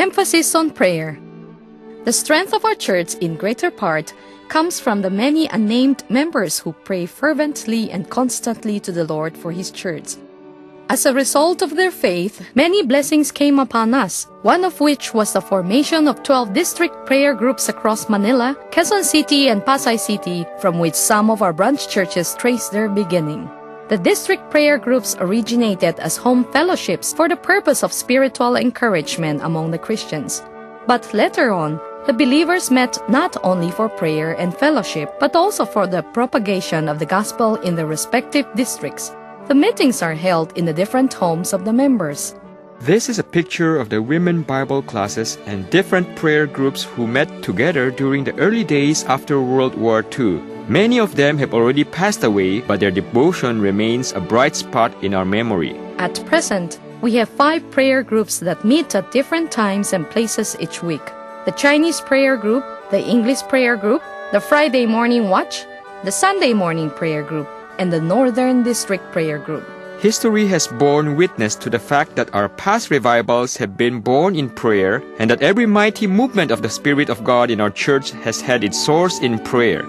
Emphasis on prayer. The strength of our church in greater part comes from the many unnamed members who pray fervently and constantly to the Lord for His church. As a result of their faith, many blessings came upon us, one of which was the formation of 12 district prayer groups across Manila, Quezon City, and Pasay City, from which some of our branch churches trace their beginning. The district prayer groups originated as home fellowships for the purpose of spiritual encouragement among the Christians. But later on, the believers met not only for prayer and fellowship, but also for the propagation of the gospel in their respective districts. The meetings are held in the different homes of the members. This is a picture of the women Bible classes and different prayer groups who met together during the early days after World War II. Many of them have already passed away, but their devotion remains a bright spot in our memory. At present, we have 5 prayer groups that meet at different times and places each week. The Chinese prayer group, the English prayer group, the Friday morning watch, the Sunday morning prayer group, and the Northern District Prayer Group. History has borne witness to the fact that our past revivals have been born in prayer and that every mighty movement of the Spirit of God in our church has had its source in prayer.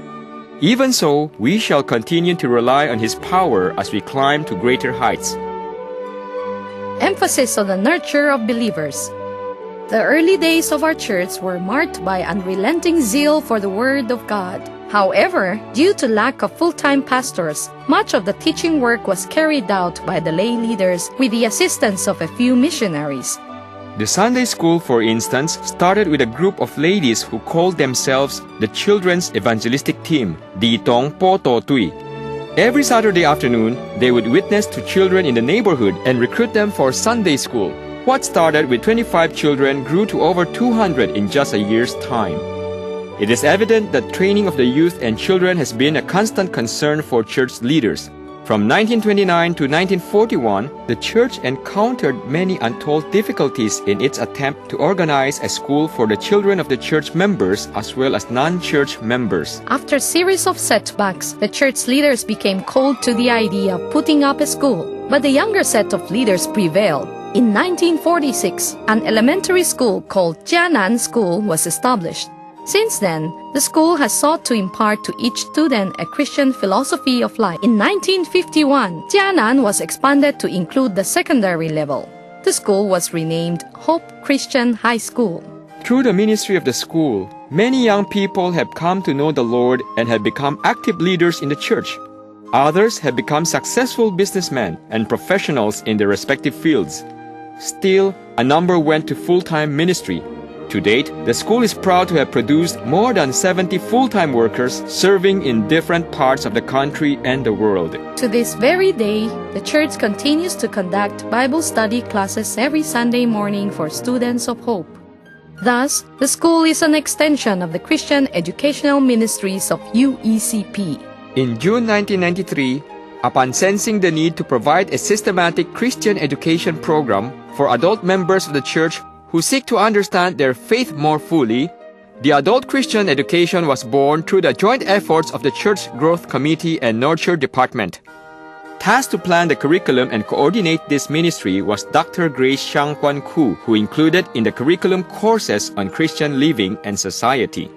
Even so, we shall continue to rely on His power as we climb to greater heights. Emphasis on the nurture of believers. The early days of our church were marked by unrelenting zeal for the Word of God. However, due to lack of full-time pastors, much of the teaching work was carried out by the lay leaders with the assistance of a few missionaries. The Sunday school, for instance, started with a group of ladies who called themselves the Children's Evangelistic Team, Ditong Po To Tui. Every Saturday afternoon, they would witness to children in the neighborhood and recruit them for Sunday school. What started with 25 children grew to over 200 in just a year's time. It is evident that training of the youth and children has been a constant concern for church leaders. From 1929 to 1941, the church encountered many untold difficulties in its attempt to organize a school for the children of the church members as well as non-church members. After a series of setbacks, the church leaders became cold to the idea of putting up a school. But the younger set of leaders prevailed. In 1946, an elementary school called Jianan School was established. Since then, the school has sought to impart to each student a Christian philosophy of life. In 1951, Jianan was expanded to include the secondary level. The school was renamed Hope Christian High School. Through the ministry of the school, many young people have come to know the Lord and have become active leaders in the church. Others have become successful businessmen and professionals in their respective fields. Still, a number went to full-time ministry. To date, the school is proud to have produced more than 70 full-time workers serving in different parts of the country and the world. To this very day, the church continues to conduct Bible study classes every Sunday morning for students of Hope. Thus, the school is an extension of the Christian educational ministries of UECP. In June 1993, upon sensing the need to provide a systematic Christian education program for adult members of the church who seek to understand their faith more fully, the Adult Christian Education was born through the joint efforts of the Church Growth Committee and Nurture Department. Tasked to plan the curriculum and coordinate this ministry was Dr. Grace Xianghuan Ku, who included in the curriculum courses on Christian living and society.